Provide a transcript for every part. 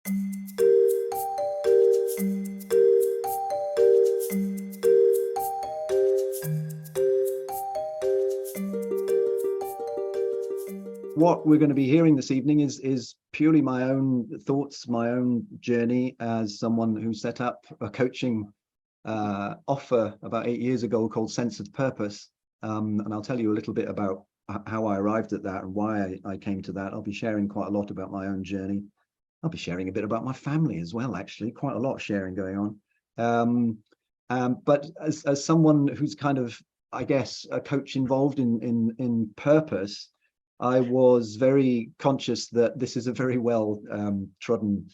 What we're going to be hearing this evening is purely my own thoughts, my own journey as someone who set up a coaching offer about 8 years ago called Sense of Purpose. And I'll tell you a little bit about how I arrived at that and why I came to that. I'll be sharing quite a lot about my own journey. I'll be sharing a bit about my family as well, actually, quite a lot of sharing going on. But as someone who's kind of, I guess, a coach involved in purpose, I was very conscious that this is a very well trodden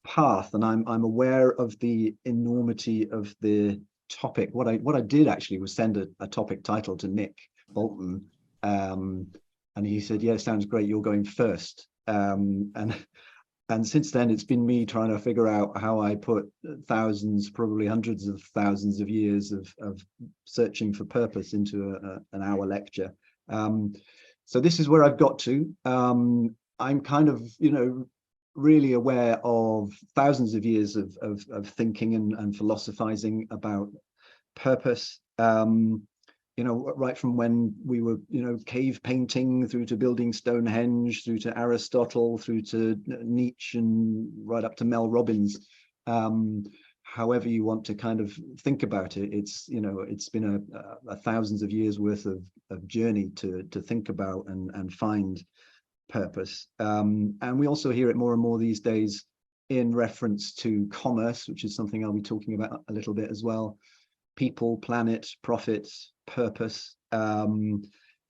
path, and I'm aware of the enormity of the topic. What I did actually was send a topic title to Nick Bolton, and he said, "Yeah, sounds great. You're going first." And since then, it's been me trying to figure out how I put thousands, probably hundreds of thousands of years of searching for purpose into an hour lecture. So this is where I've got to. I'm kind of, really aware of thousands of years of thinking and philosophizing about purpose. Right from when we were, cave painting through to building Stonehenge, through to Aristotle, through to Nietzsche, and right up to Mel Robbins. However you want to kind of think about it, it's been a thousands of years worth of journey to think about and find purpose. And we also hear it more and more these days in reference to commerce, which is something I'll be talking about a little bit as well. People, planet, profit, purpose.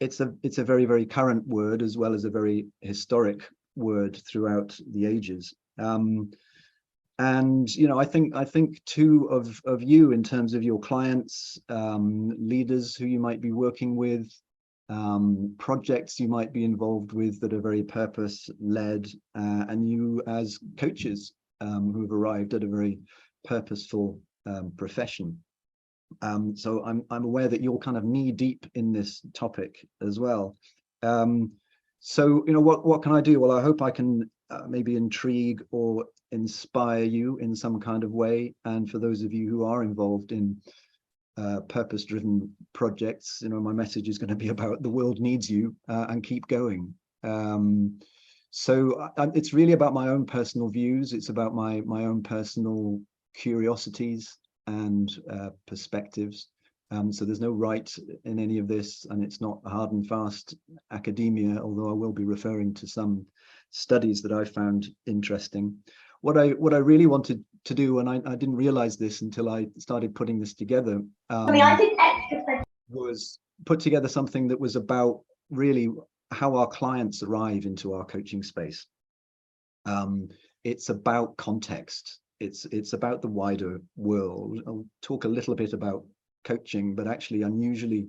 It's a very, very current word, as well as a very historic word throughout the ages. And I think too of you in terms of your clients, leaders who you might be working with, projects you might be involved with that are very purpose-led, and you as coaches who have arrived at a very purposeful profession. So I'm aware that you're kind of knee deep in this topic as well. So what can I do? Well, I hope I can maybe intrigue or inspire you in some kind of way. And for those of you who are involved in purpose-driven projects, my message is going to be about the world needs you, and keep going. So it's really about my own personal views. It's about my own personal curiosities and perspectives. So there's no right in any of this, and it's not hard and fast academia, although I will be referring to some studies that I found interesting. What I really wanted to do, and I didn't realize this until I started putting this together, was put together something that was about really how our clients arrive into our coaching space. It's about context. It's about the wider world. I'll talk a little bit about coaching, but actually unusually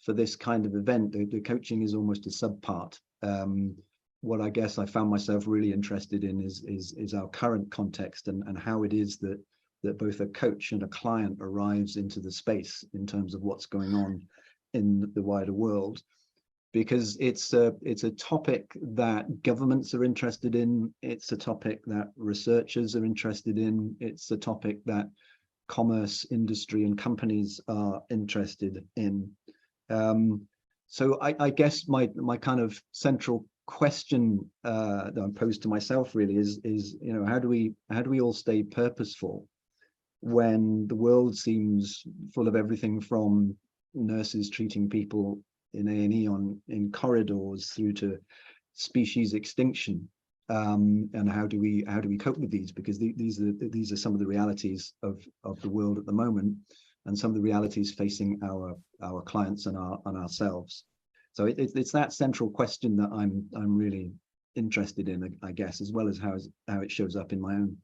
for this kind of event, the coaching is almost a subpart. What I guess I found myself really interested in is our current context and how it is that both a coach and a client arrives into the space in terms of what's going on in the wider world, because it's a topic that governments are interested in. It's a topic that researchers are interested in. It's a topic that commerce, industry, and companies are interested in. So I guess my kind of central question that I'm posed to myself really is how do we all stay purposeful when the world seems full of everything from nurses treating people in A&E in corridors through to species extinction, and how do we cope with these, because these are some of the realities of the world at the moment, and some of the realities facing our clients and ourselves. So it's that central question that I'm really interested in, I guess, as well as how it shows up in my own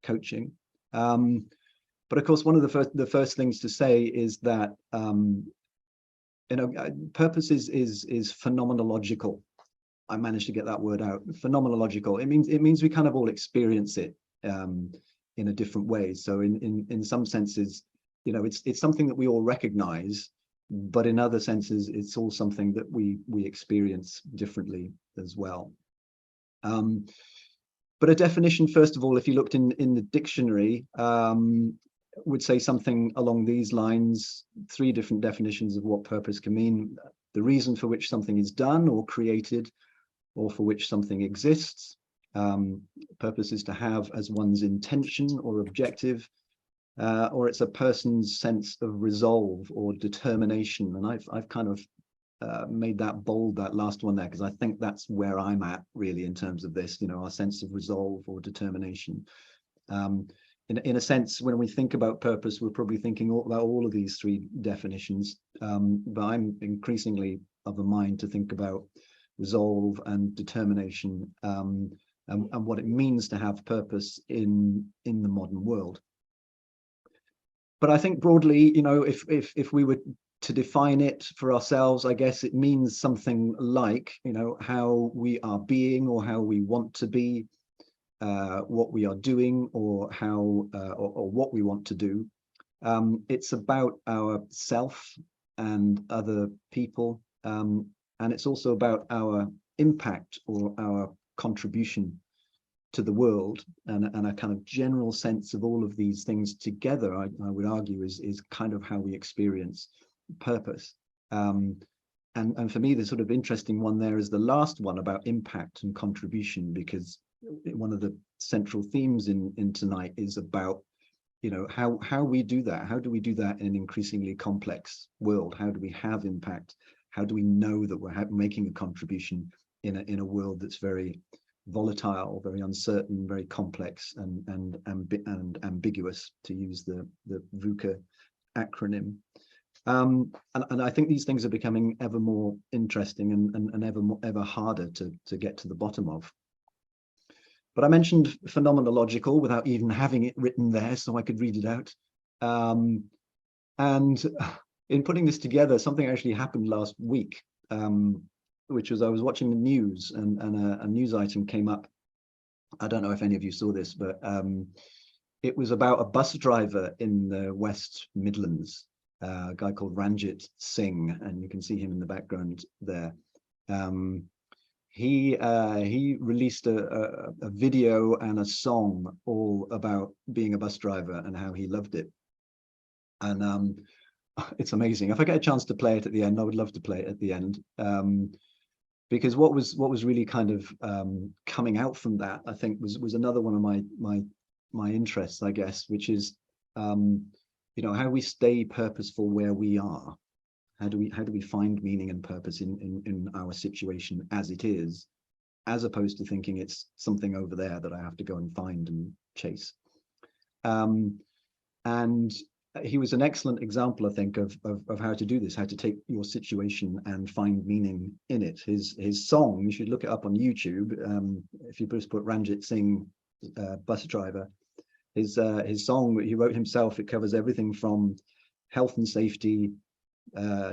coaching. But of course, one of the first things to say is that purpose is phenomenological. I managed to get that word out. Phenomenological. It means we kind of all experience it in a different way. So in some senses, it's something that we all recognize, but in other senses, it's all something that we experience differently as well. But a definition, first of all, if you looked in the dictionary, would say something along these lines: 3 different definitions of what purpose can mean: the reason for which something is done or created, or for which something exists. Purpose is to have as one's intention or objective, or it's a person's sense of resolve or determination. And I've kind of made that bold, that last one there, because I think that's where I'm at really in terms of this, our sense of resolve or determination. In a sense, when we think about purpose, we're probably thinking about all of these 3 definitions, but I'm increasingly of a mind to think about resolve and determination, and what it means to have purpose in the modern world. But I think broadly, if we were to define it for ourselves, I guess it means something like, how we are being or how we want to be, what we are doing or how or what we want to do. It's about our self and other people, and it's also about our impact or our contribution to the world, and a kind of general sense of all of these things together, I would argue, is kind of how we experience purpose. And for me, the sort of interesting one there is the last one about impact and contribution, because one of the central themes in tonight is about how we do that. How do we do that in an increasingly complex world? How do we have impact? How do we know that we're making a contribution in a world that's very volatile, very uncertain, very complex, and ambiguous, to use the VUCA acronym. And I think these things are becoming ever more interesting and ever harder to get to the bottom of. But I mentioned phenomenological without even having it written there, so I could read it out. And in putting this together, something actually happened last week, which was I was watching the news, and a news item came up. I don't know if any of you saw this, but it was about a bus driver in the West Midlands, a guy called Ranjit Singh, and you can see him in the background there. He released a video and a song all about being a bus driver and how he loved it. And it's amazing. If I get a chance to play it at the end, I would love to play it at the end. Because what was really kind of coming out from that, I think, was another one of my interests, I guess, which is how we stay purposeful where we are. How do we find meaning and purpose in our situation as it is, as opposed to thinking it's something over there that I have to go and find and chase. And he was an excellent example, I think, of how to do this, how to take your situation and find meaning in it. His song, you should look it up on YouTube. If you just put Ranjit Singh, bus driver, his song that he wrote himself, it covers everything from health and safety,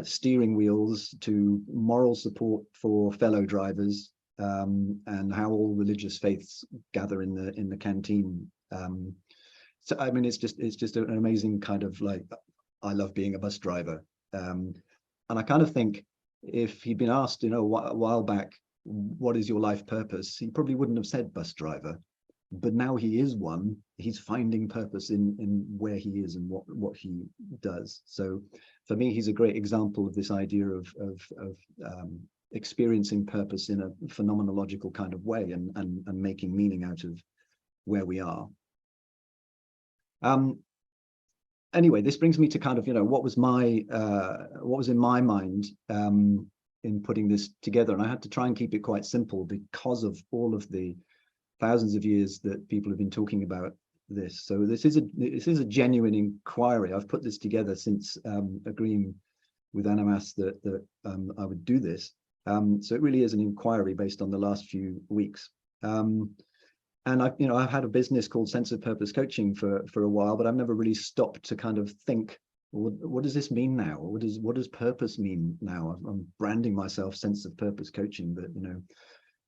steering wheels, to moral support for fellow drivers, and how all religious faiths gather in the canteen. So I mean, it's just an amazing kind of, like, I love being a bus driver. And I kind of think if he'd been asked, a while back, what is your life purpose, he probably wouldn't have said bus driver. But now he is one. He's finding purpose in where he is and what he does. So for me, he's a great example of this idea of experiencing purpose in a phenomenological kind of way, and making meaning out of where we are. Anyway, this brings me to kind of, what was in my mind in putting this together. And I had to try and keep it quite simple because of all of the thousands of years that people have been talking about this. So this is a genuine inquiry. I've put this together since agreeing with Animas that I would do this. So it really is an inquiry based on the last few weeks. And I've had a business called Sense of Purpose Coaching for a while, but I've never really stopped to kind of think, what does this mean now? What does purpose mean now? I'm branding myself Sense of Purpose Coaching, but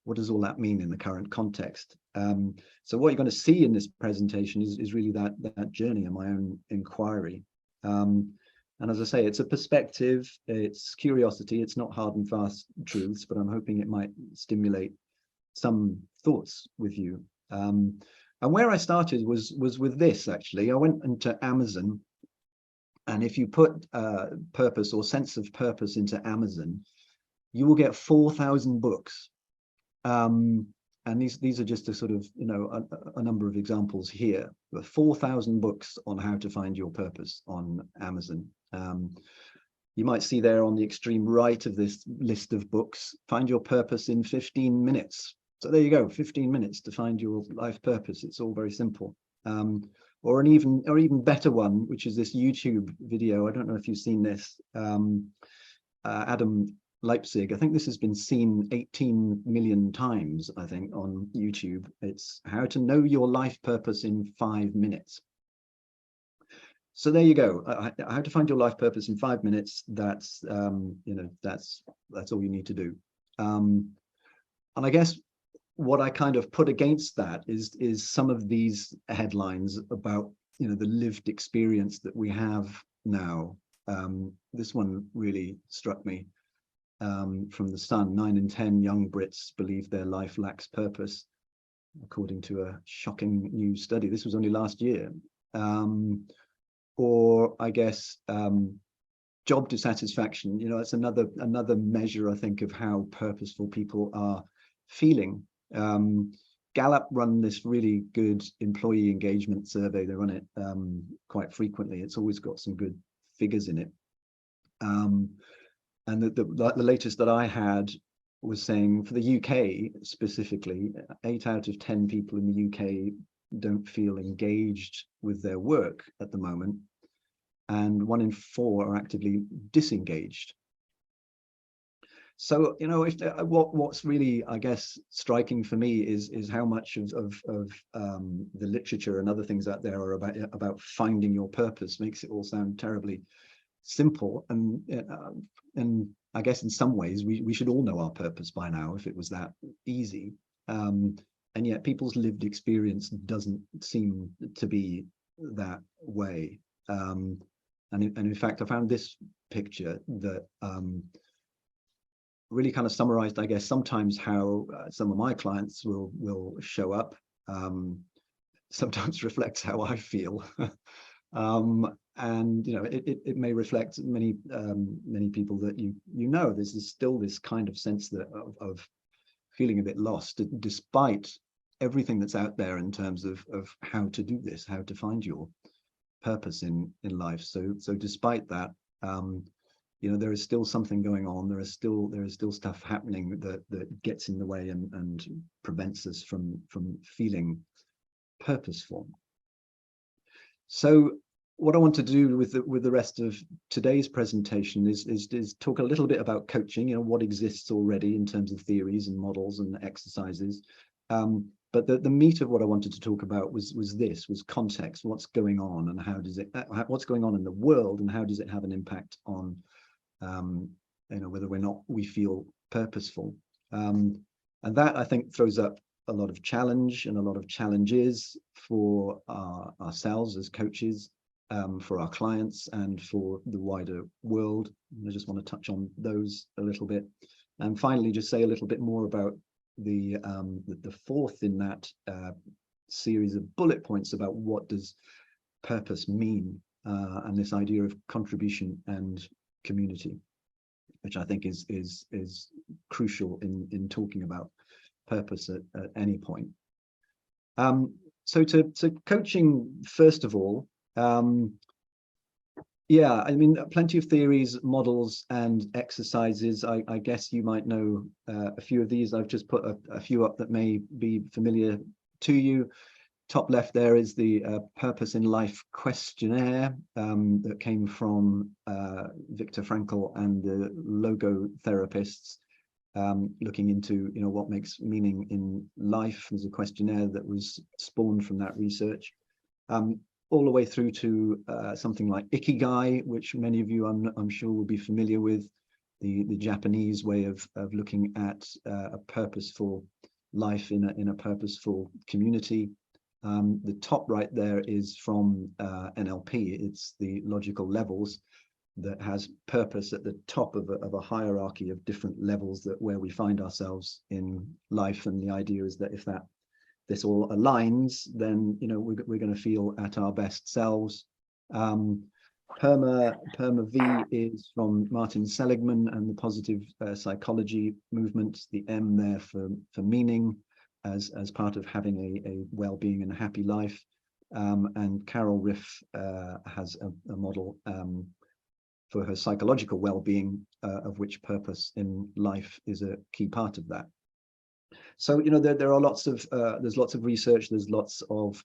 what does all that mean in the current context? So what you're going to see in this presentation is really that journey and my own inquiry. And as I say, it's a perspective, it's curiosity, it's not hard and fast truths, but I'm hoping it might stimulate some thoughts with you. And where I started was with this, actually. I went into Amazon, and if you put purpose or sense of purpose into Amazon, you will get 4,000 books. And these are just a sort of, a number of examples here. But 4,000 books on how to find your purpose on Amazon. You might see there on the extreme right of this list of books, Find Your Purpose in 15 Minutes. So there you go, 15 minutes to find your life purpose. It's all very simple. Or an even better one, which is this YouTube video. I don't know if you've seen this. Adam Leipzig. I think this has been seen 18 million times, I think, on YouTube. It's how to know your life purpose in 5 minutes. So there you go. How to find your life purpose in 5 minutes. That's that's all you need to do. And I guess what I kind of put against that is some of these headlines about the lived experience that we have now. This one really struck me. From the Sun, 9 in 10 young Brits believe their life lacks purpose, according to a shocking new study. This was only last year. Or I guess job dissatisfaction. It's another measure, I think, of how purposeful people are feeling. Gallup run this really good employee engagement survey. They run it quite frequently. It's always got some good figures in it. And the latest that I had was saying, for the UK specifically, 8 out of 10 people in the UK don't feel engaged with their work at the moment, and 1 in 4 are actively disengaged. So what's really, I guess, striking for me is how much of the literature and other things out there are about finding your purpose. Makes it all sound terribly simple, and I guess in some ways we should all know our purpose by now if it was that easy, and yet people's lived experience doesn't seem to be that way. And in fact, I found this picture that really kind of summarized, I guess, sometimes how some of my clients will show up. Sometimes reflects how I feel. And it may reflect many people that there's still this kind of sense of feeling a bit lost, despite everything that's out there in terms of how to do this, how to find your purpose in life. So despite that, there is still something going on. There is still stuff happening that gets in the way and prevents us from feeling purposeful. So what I want to do with the rest of today's presentation is talk a little bit about coaching, what exists already in terms of theories and models and exercises. But the meat of what I wanted to talk about was context, what's going on, and what's going on in the world, and how does it have an impact on whether we feel purposeful. And that, I think, throws up a lot of challenge and a lot of challenges for ourselves as coaches, for our clients, and for the wider world. And I just want to touch on those a little bit, and finally just say a little bit more about the fourth in that series of bullet points about what does purpose mean, and this idea of contribution and community, which I think is crucial in talking about purpose at any point. So to coaching, first of all, yeah, I mean, plenty of theories, models, and exercises. I guess you might know a few of these. I've just put a few up that may be familiar to you. Top left there is the Purpose in Life questionnaire that came from Viktor Frankl and the logotherapists, looking into what makes meaning in life. There's a questionnaire that was spawned from that research, all the way through to something like Ikigai, which many of you I'm sure will be familiar with, the Japanese way of looking at a purposeful life in a purposeful community. The top right there is from NLP. It's the logical levels that has purpose at the top of a hierarchy of different levels where we find ourselves in life. And the idea is that if that this all aligns, then we're going to feel at our best selves. Perma V is from Martin Seligman and the positive psychology movement. The M there for meaning, as part of having a well-being and a happy life. And Carol Riff has a model for her psychological well-being, of which purpose in life is a key part of that. So there are lots of there's lots of research, there's lots of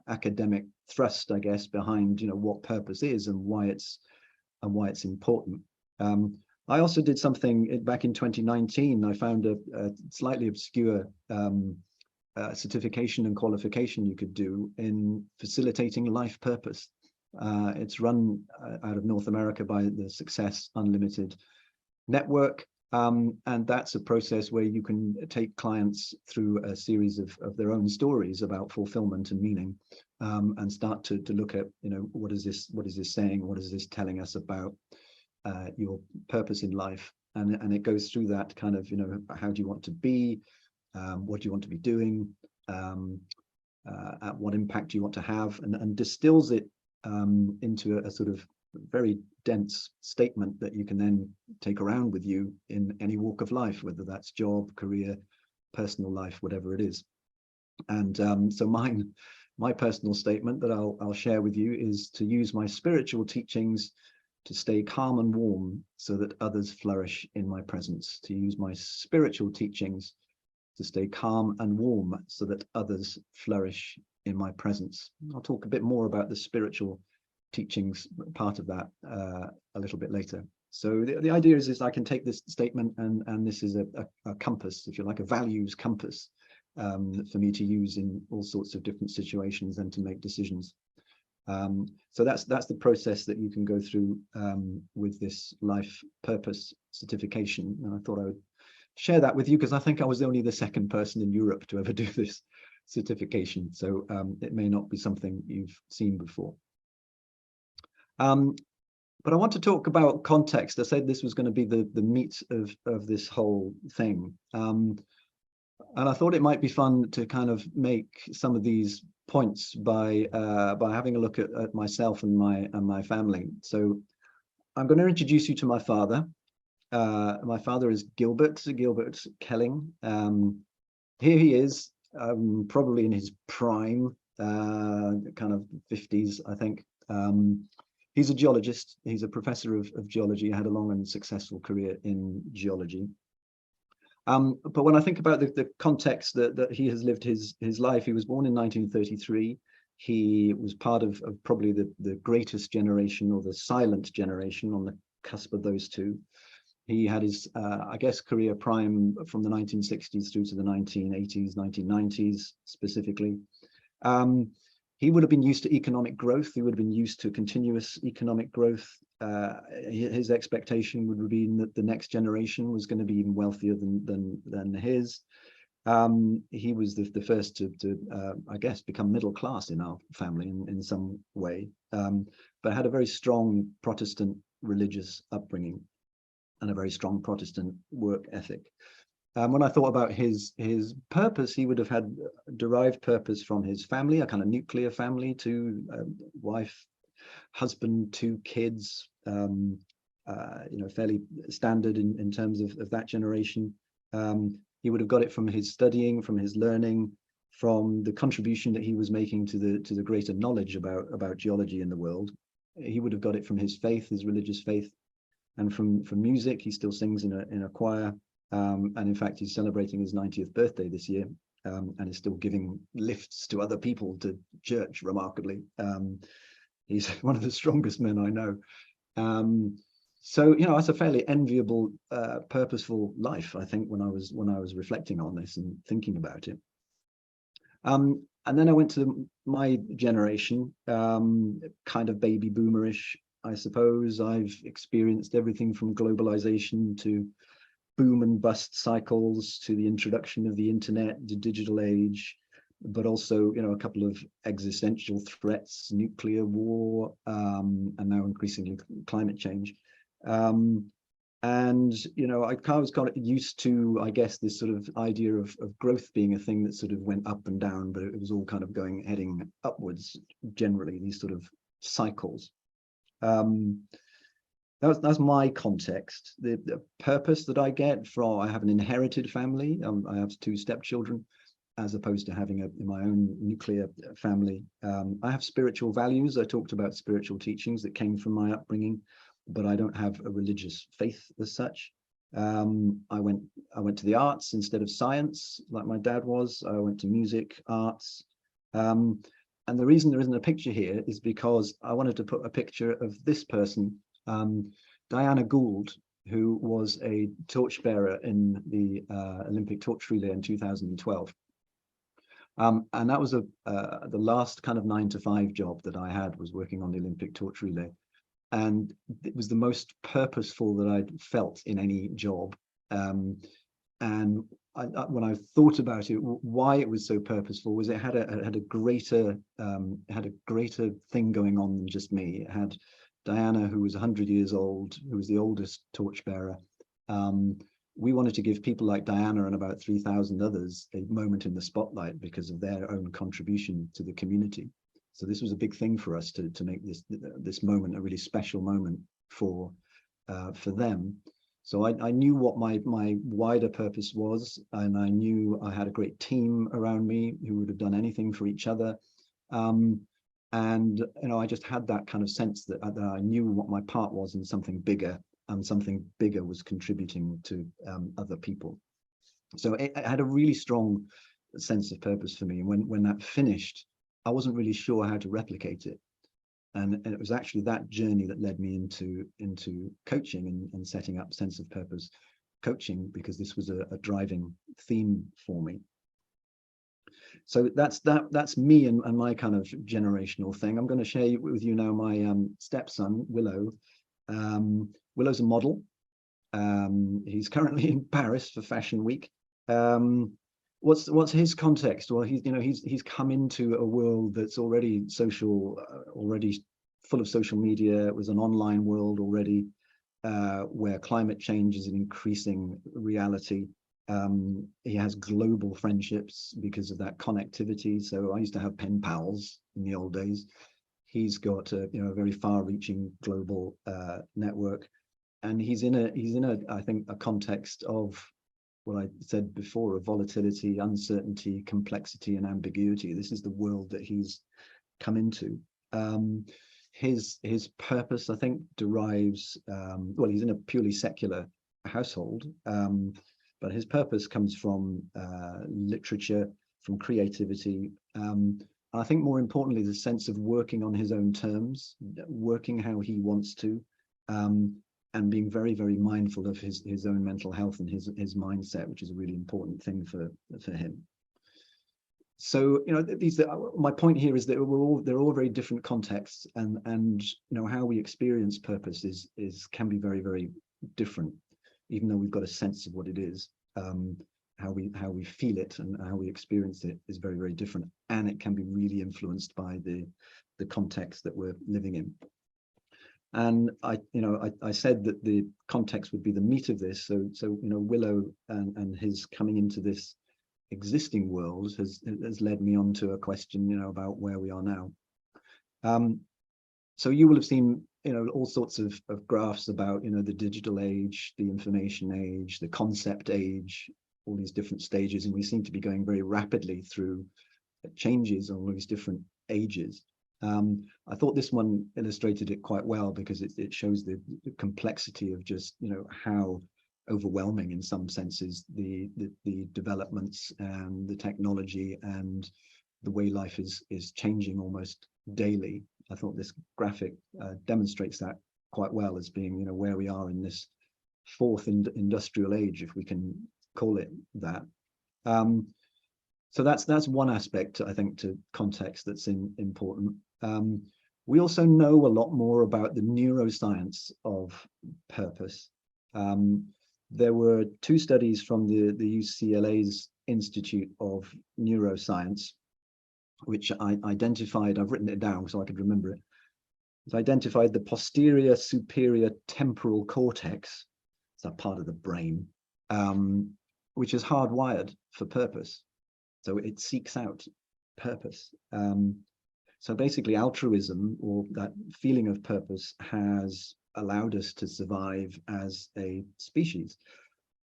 academic thrust, I guess, behind what purpose is and why it's important. I also did something back in 2019. I found a slightly obscure certification and qualification you could do in facilitating life purpose. It's run out of North America by the Success Unlimited network. And that's a process where you can take clients through a series of their own stories about fulfillment and meaning, and start to look at, what is this saying? What is this telling us about your purpose in life? And it goes through that kind of, how do you want to be? What do you want to be doing? What impact do you want to have? And distills it into a sort of very dense statement that you can then take around with you in any walk of life, whether that's job, career, personal life, whatever it is. And so my personal statement that I'll share with you is to use my spiritual teachings to stay calm and warm so that others flourish in my presence. To use my spiritual teachings to stay calm and warm so that others flourish in my presence. I'll talk a bit more about the spiritual teachings part of that a little bit later. So the idea is I can take this statement and this is a compass, if you like, a values compass for me to use in all sorts of different situations and to make decisions. So that's the process that you can go through with this life purpose certification. And I thought I would share that with you because I think I was only the second person in Europe to ever do this certification. So it may not be something you've seen before. But I want to talk about context. I said this was going to be the meat of this whole thing. And I thought it might be fun to kind of make some of these points by having a look at myself and my family. So I'm going to introduce you to my father. My father is Gilbert Kelling. Here he is, probably in his prime, kind of 50s, I think. He's a geologist. He's a professor of geology. He had a long and successful career in geology. But when I think about the context that he has lived his life, he was born in 1933. He was part of probably the greatest generation, or the silent generation, on the cusp of those two. He had his, I guess, career prime from the 1960s through to the 1980s, 1990s specifically. He would have been used to economic growth. He would have been used to continuous economic growth. His expectation would have been that the next generation was going to be even wealthier than his. He was the first to I guess, become middle class in our family in some way, but had a very strong Protestant religious upbringing and a very strong Protestant work ethic. When I thought about his purpose, he would have had derived purpose from his family, a kind of nuclear family, to wife, husband, 2 kids, fairly standard in terms of that generation. He would have got it from his studying, from his learning, from the contribution that he was making to the greater knowledge about geology in the world. He would have got it from his faith, his religious faith, and from music. He still sings in a choir. And in fact, he's celebrating his 90th birthday this year, and is still giving lifts to other people to church, remarkably. He's one of the strongest men I know. So, it's a fairly enviable, purposeful life, I think, when I was reflecting on this and thinking about it. And then I went to my generation, kind of baby boomerish, I suppose. I've experienced everything from globalization to boom and bust cycles, to the introduction of the internet, the digital age, but also, a couple of existential threats, nuclear war, and now increasingly climate change. And, you know, I was kind of used to, I guess, this sort of idea of growth being a thing that sort of went up and down, but it was all kind of heading upwards generally, these sort of cycles. That's my context. The purpose that I get from, I have an inherited family. I have 2 stepchildren, as opposed to having my own nuclear family. I have spiritual values. I talked about spiritual teachings that came from my upbringing, but I don't have a religious faith as such. I went to the arts instead of science, like my dad was. I went to music, arts. And the reason there isn't a picture here is because I wanted to put a picture of this person, Diana Gould, who was a torchbearer in the Olympic torch relay in 2012. And that was the last kind of 9-to-5 job that I had, was working on the Olympic torch relay. And it was the most purposeful that I'd felt in any job. And when I thought about it, why it was so purposeful was it had a greater thing going on than just me. It had Diana, who was 100 years old, who was the oldest torchbearer. We wanted to give people like Diana and about 3,000 others a moment in the spotlight because of their own contribution to the community. So this was a big thing for us to make this moment a really special moment for them. So I knew what my wider purpose was, and I knew I had a great team around me who would have done anything for each other. And you know, I just had that kind of sense that I knew what my part was in something bigger, and something bigger was contributing to other people. So it had a really strong sense of purpose for me. And when that finished, I wasn't really sure how to replicate it. And it was actually that journey that led me into coaching and setting up Sense of Purpose coaching, because this was a driving theme for me. So that's me and my kind of generational thing. I'm going to share with you now my stepson, Willow. Willow's a model. He's currently in Paris for Fashion Week. What's his context? Well, he's come into a world that's already social, already full of social media. It was an online world already, where climate change is an increasing reality. He has global friendships because of that connectivity. So I used to have pen pals in the old days. He's got a very far-reaching global network, and he's in a I think a context of what I said before, of volatility, uncertainty, complexity, and ambiguity. This is the world that he's come into. His purpose, I think, derives, well, he's in a purely secular household, but his purpose comes from literature, from creativity. I think more importantly, the sense of working on his own terms, working how he wants to, and being very, very mindful of his own mental health and his mindset, which is a really important thing for him. So, my point here is that they're all very different contexts, and how we experience purpose can be very, very different, even though we've got a sense of what it is. How we feel it and how we experience it is very, very different, and it can be really influenced by the context that we're living in. And I said that the context would be the meat of this. So Willow and his coming into this existing world has led me on to a question, about where we are now. So you will have seen, all sorts of graphs about, the digital age, the information age, the concept age, all these different stages, and we seem to be going very rapidly through changes on all these different ages. I thought this one illustrated it quite well, because it shows the complexity of just, how overwhelming in some senses the developments and the technology and the way life is changing almost daily. I thought this graphic demonstrates that quite well, as being, where we are in this fourth industrial age, if we can call it that. So that's one aspect, I think, to context that's important. We also know a lot more about the neuroscience of purpose. There were 2 studies from the UCLA's Institute of Neuroscience, which I identified, I've written it down so I could remember it. It identified the posterior superior temporal cortex. it's a part of the brain, which is hardwired for purpose. So it seeks out purpose. So basically altruism, or that feeling of purpose, has allowed us to survive as a species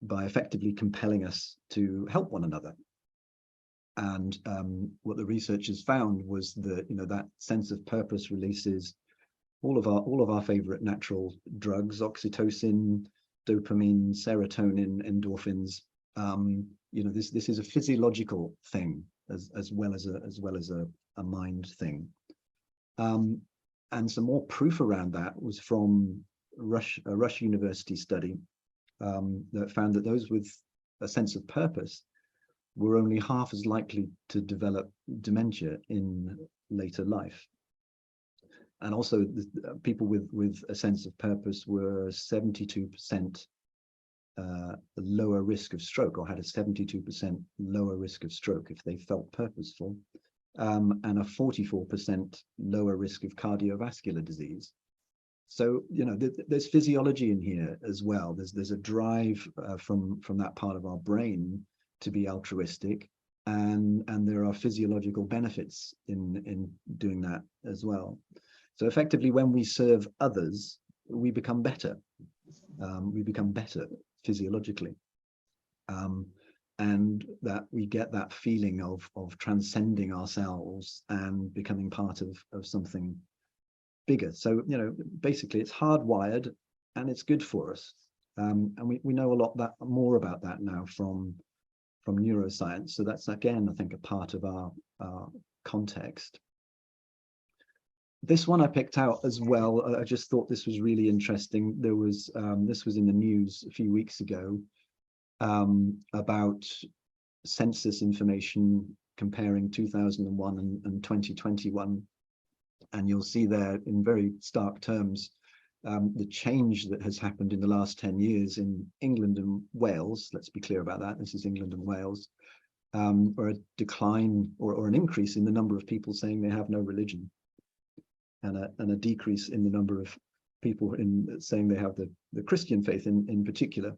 by effectively compelling us to help one another. And what the researchers found was that, you know, that sense of purpose releases all of our favorite natural drugs: oxytocin, dopamine, serotonin, endorphins. You know, this is a physiological thing as well as a mind thing. And some more proof around that was from a Rush University study that found that those with a sense of purpose were only half as likely to develop dementia in later life. And also people with a sense of purpose were 72% lower risk of stroke, or had a 72% lower risk of stroke if they felt purposeful, and a 44% lower risk of cardiovascular disease. So, you know, there's physiology in here as well. There's a drive from that part of our brain to be altruistic, and there are physiological benefits in doing that as well. So effectively, when we serve others, we become better. We become better physiologically, and that we get that feeling of transcending ourselves and becoming part of something bigger. So, you know, basically it's hardwired and it's good for us. And we know a lot more about that now from neuroscience. So that's, again, I think, a part of our context. This one I picked out as well. I just thought this was really interesting. There was this was in the news a few weeks ago about census information comparing 2001 and 2021. And you'll see there in very stark terms the change that has happened in the last 10 years in England and Wales. Let's be clear about that. This is England and Wales, or a decline or an increase in the number of people saying they have no religion, and a decrease in the number of people saying they have the Christian faith in particular.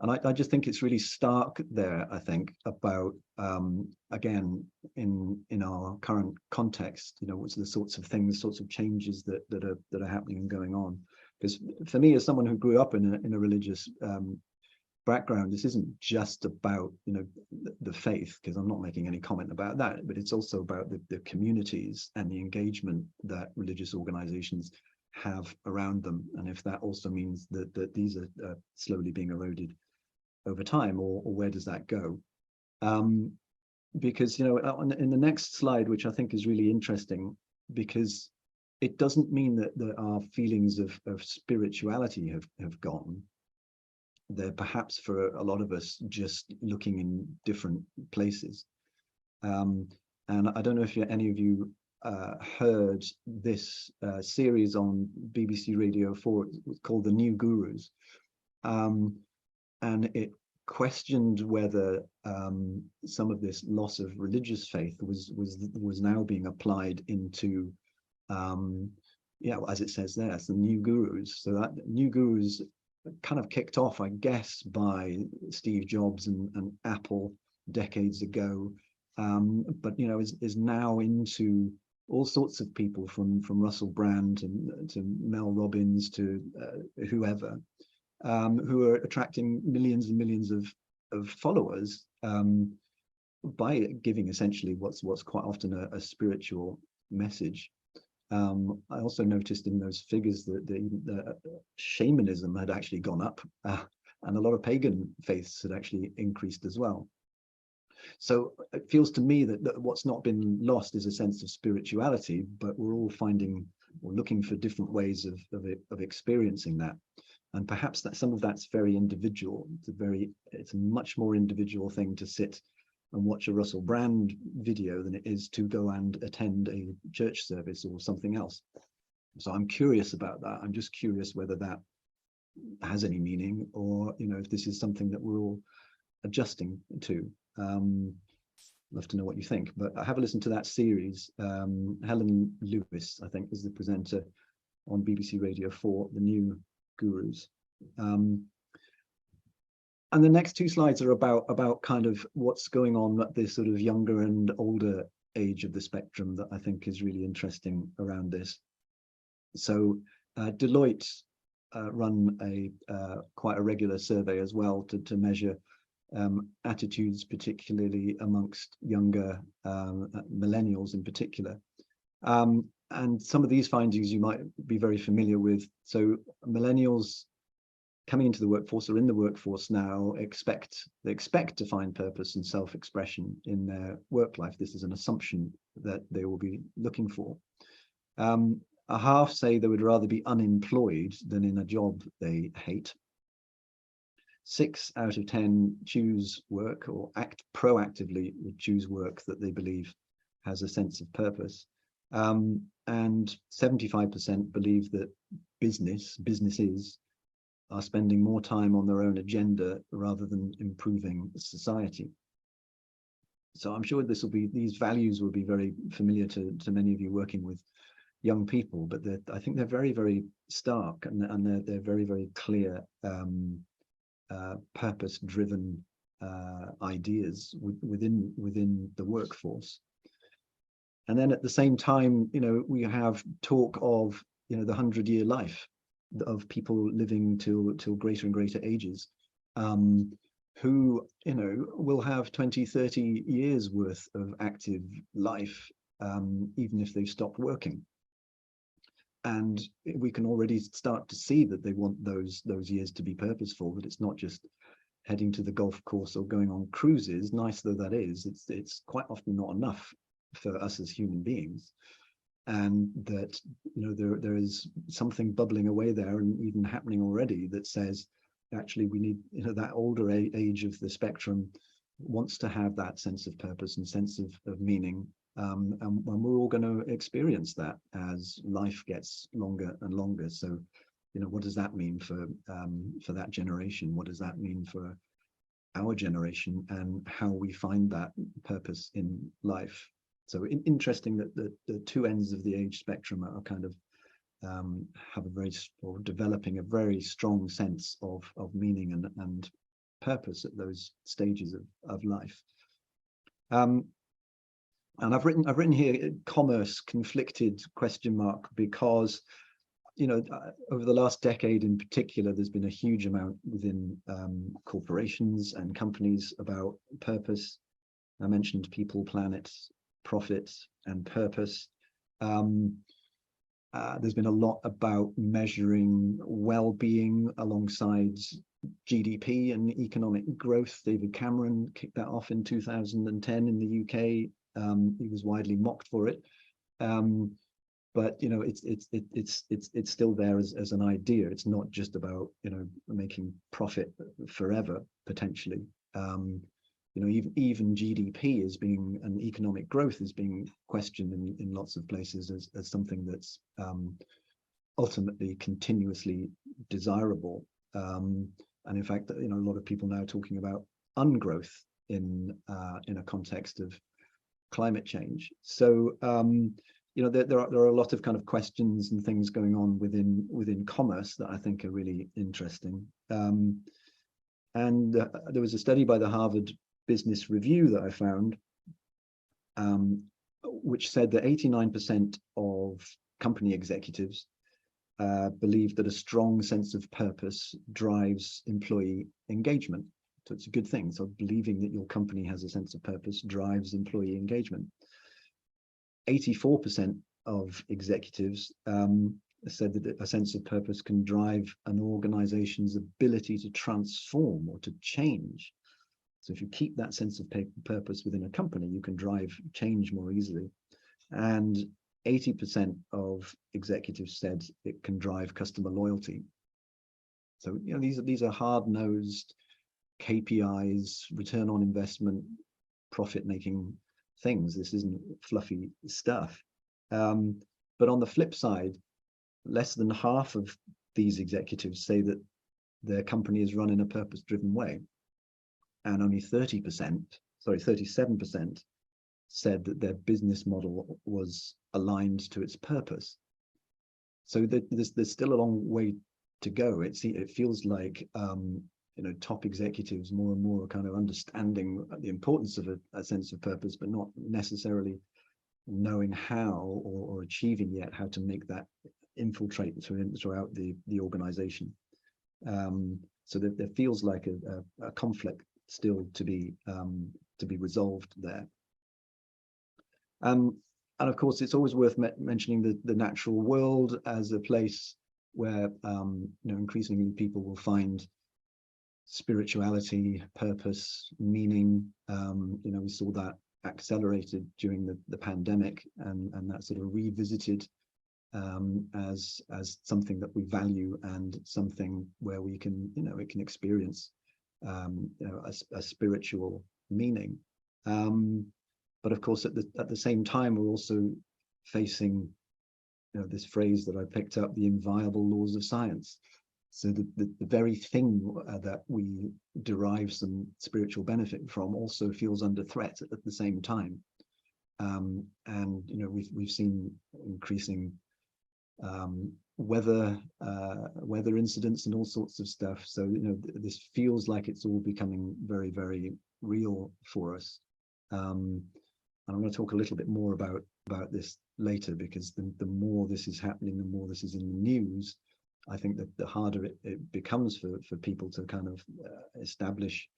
And I just think it's really stark there, I think, about, again, in our current context, you know, what's the sorts of things, sorts of changes that are happening and going on. Because for me, as someone who grew up in a religious background, this isn't just about, you know, the faith, because I'm not making any comment about that, but it's also about the communities and the engagement that religious organizations have around them. And if that also means that these are slowly being eroded over time, or where does that go? Because, you know, in the next slide, which I think is really interesting, because it doesn't mean that our feelings of spirituality have gone. They're perhaps, for a lot of us, just looking in different places. And I don't know if any of you heard this series on BBC Radio 4 called The New Gurus. And it questioned whether some of this loss of religious faith was now being applied into, yeah, as it says there, some new gurus. So that new gurus kind of kicked off, I guess, by Steve Jobs and Apple decades ago, but, you know, is now into all sorts of people, from Russell Brand to Mel Robbins to whoever, who are attracting millions and millions of followers by giving essentially what's quite often a spiritual message. I also noticed in those figures that the shamanism had actually gone up, and a lot of pagan faiths had actually increased as well. So it feels to me that what's not been lost is a sense of spirituality, but we're all finding or looking for different ways of experiencing that. And perhaps that some of that's very individual. It's a much more individual thing to sit and watch a Russell Brand video than it is to go and attend a church service or something else. So I'm curious about that. I'm just curious whether that has any meaning, or, you know, if this is something that we're all adjusting to. Love to know what you think, but have a listen to that series. Helen Lewis, I think, is the presenter on BBC Radio 4, The New Gurus. And the next two slides are about kind of what's going on at this sort of younger and older age of the spectrum that I think is really interesting around this. So Deloitte run quite a regular survey as well to measure attitudes, particularly amongst younger millennials in particular. And some of these findings you might be very familiar with. So millennials coming into the workforce or in the workforce now expect to find purpose and self-expression in their work life. This is an assumption that they will be looking for. A half say they would rather be unemployed than in a job they hate. 6 out of 10 choose work or act proactively would choose work that they believe has a sense of purpose. And 75% believe that businesses are spending more time on their own agenda rather than improving society. So I'm sure these values will be very familiar to many of you working with young people, but I think they're very, very stark, and they're very, very clear, purpose-driven ideas within the workforce. And then at the same time, we have talk of the 100-year life of people living till greater and greater ages, who will have 20, 30 years worth of active life, even if they've stopped working. And we can already start to see that they want those years to be purposeful, that it's not just heading to the golf course or going on cruises, nice though that is. It's quite often not enough for us as human beings, and that there is something bubbling away there and even happening already that says actually we need that older age of the spectrum wants to have that sense of purpose and sense of meaning. And we're all going to experience that as life gets longer and longer. So, what does that mean for that generation? What does that mean for our generation and how we find that purpose in life? So interesting that the two ends of the age spectrum are kind of developing a very strong sense of meaning and purpose at those stages of life. And I've written here commerce conflicted ? Because over the last decade in particular, there's been a huge amount within corporations and companies about purpose. I mentioned people, planet, profit, and purpose. There's been a lot about measuring well-being alongside GDP and economic growth. David Cameron kicked that off in 2010 in the UK. He was widely mocked for it, but it's still there as an idea. It's not just about making profit forever potentially. Even GDP is being, and economic growth is being questioned in lots of places as something that's ultimately continuously desirable. And in fact, a lot of people now talking about ungrowth in a context of climate change. So there are a lot of kind of questions and things going on within commerce that I think are really interesting. And there was a study by the Harvard Business Review that I found, which said that 89% of company executives believe that a strong sense of purpose drives employee engagement. So it's a good thing. So believing that your company has a sense of purpose drives employee engagement. 84% of executives said that a sense of purpose can drive an organization's ability to transform or to change. So if you keep that sense of purpose within a company, you can drive change more easily. And 80% of executives said it can drive customer loyalty. So these are hard-nosed KPIs, return on investment, profit-making things. This isn't fluffy stuff. But on the flip side, less than half of these executives say that their company is run in a purpose-driven way. And only 37% said that their business model was aligned to its purpose. So there's still a long way go. It feels like top executives more and more are kind of understanding the importance of a sense of purpose, but not necessarily knowing how or achieving yet how to make that infiltrate throughout the organization. So there feels like a conflict still to be resolved there. And of course, it's always worth mentioning the natural world as a place where increasingly people will find spirituality, purpose, meaning. We saw that accelerated during the pandemic, and that sort of revisited as something that we value and something where we can it can experience a spiritual meaning. But of course, at the same time, we're also facing this phrase that I picked up, the inviolable laws of science. So the very thing that we derive some spiritual benefit from also feels under threat at the same time. And we've seen increasing weather incidents and all sorts of stuff. So this feels like it's all becoming very, very real for us. And I'm going to talk a little bit more about this later, because the more this is happening, the more this is in the news, I think that the harder it becomes for people to kind of establish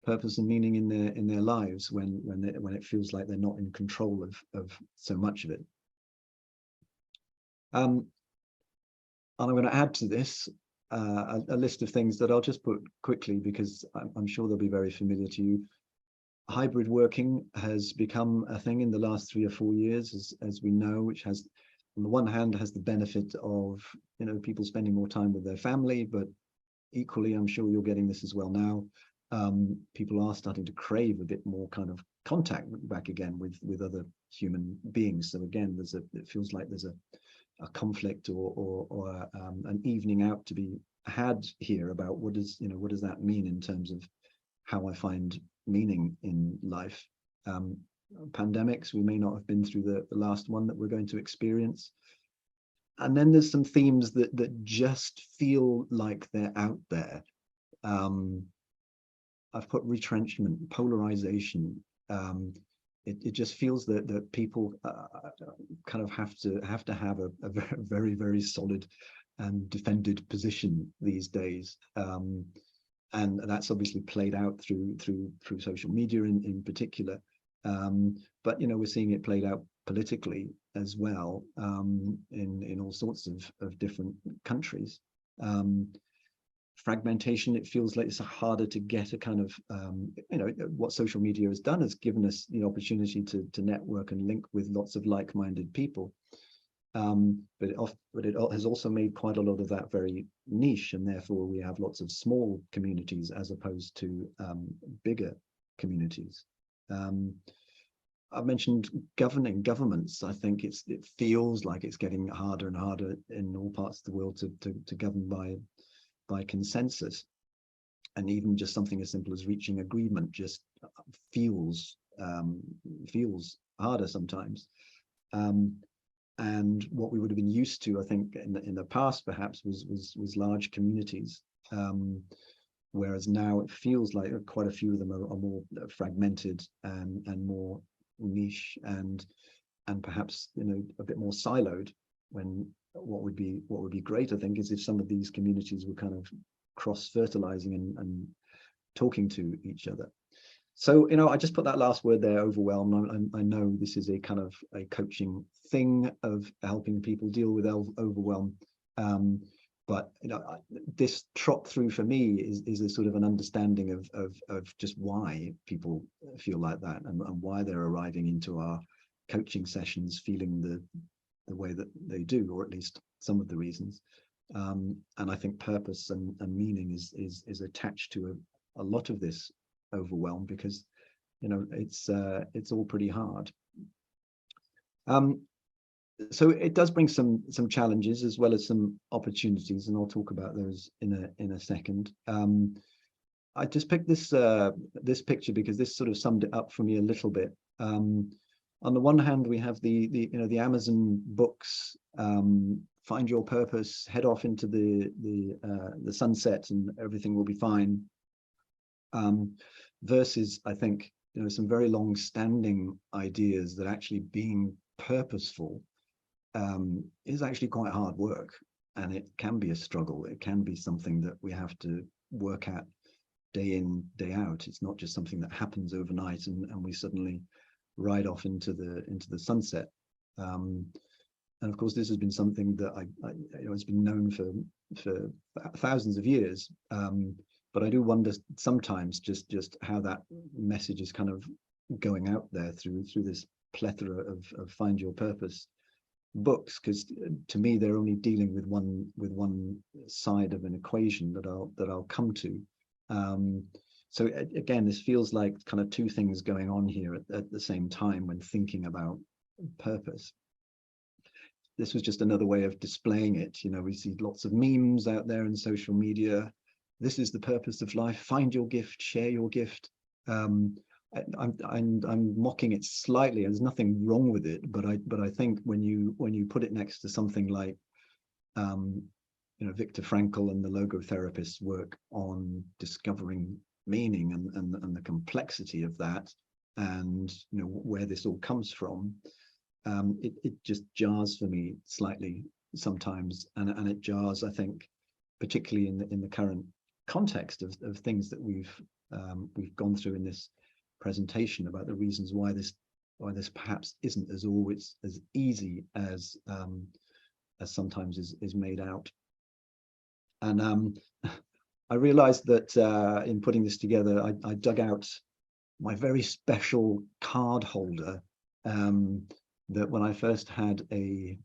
purpose and meaning in their lives when it feels like they're not in control of so much of it. And I'm going to add to this a list of things that I'll just put quickly, because I'm sure they'll be very familiar to you. Hybrid working has become a thing in the last 3 or 4 years, as we know, which has, on the one hand, has the benefit of people spending more time with their family, but equally, I'm sure you're getting this as well now. People are starting to crave a bit more kind of contact back again with other human beings. So again, it feels like there's a conflict or an evening out to be had here about what does that mean in terms of how I find meaning in life. Pandemics, we may not have been through the last one that we're going to experience. And then there's some themes that just feel like they're out there. I've put retrenchment, polarization. It just feels that people kind of have to have a very, very solid and defended position these days. And that's obviously played out through social media in particular. But we're seeing it played out politically as well, in all sorts of different countries. Fragmentation, it feels like it's harder to get a kind of what social media has done is given us the opportunity to network and link with lots of like-minded people, but it has also made quite a lot of that very niche, and therefore we have lots of small communities as opposed to bigger communities. I've mentioned governments. I think it feels like it's getting harder and harder in all parts of the world to govern by consensus, and even just something as simple as reaching agreement just feels harder sometimes. And what we would have been used to, I think, in the past perhaps was large communities, whereas now it feels like quite a few of them are more fragmented and more niche and perhaps a bit more siloed, when what would be great, I think, is if some of these communities were kind of cross-fertilizing and talking to each other. So I just put that last word there, overwhelmed. I know this is a kind of a coaching thing of helping people deal with overwhelm, but this trot through for me is a sort of an understanding of just why people feel like that, and why they're arriving into our coaching sessions feeling the way that they do, or at least some of the reasons. And I think purpose and meaning is attached to a lot of this overwhelm, because it's all pretty hard. So it does bring some challenges as well as some opportunities, and I'll talk about those in a second. I just picked this picture because this sort of summed it up for me a little bit. On the one hand, we have the Amazon books find your purpose, head off into the sunset, and everything will be fine. Versus, I think, some very long-standing ideas that actually being purposeful is actually quite hard work, and it can be a struggle. It can be something that we have to work at day in, day out. It's not just something that happens overnight and we suddenly ride off into the sunset. And of course, this has been something that has been known for thousands of years. But I do wonder sometimes just how that message is kind of going out there through this plethora of Find Your Purpose books, because to me they're only dealing with one side of an equation that I'll come to. So again, this feels like kind of two things going on here at the same time when thinking about purpose. This was just another way of displaying it. We see lots of memes out there in social media. This is the purpose of life. Find your gift, share your gift. I'm mocking it slightly. There's nothing wrong with it, but I think when you put it next to something like Viktor Frankl and the logotherapist's work on discovering meaning and the complexity of that, and where this all comes from, it just jars for me slightly sometimes, and it jars, I think, particularly in the current context of things that we've gone through in this presentation about the reasons why this perhaps isn't as always as easy as sometimes is made out. And I realized that in putting this together, I dug out my very special card holder that when I first had a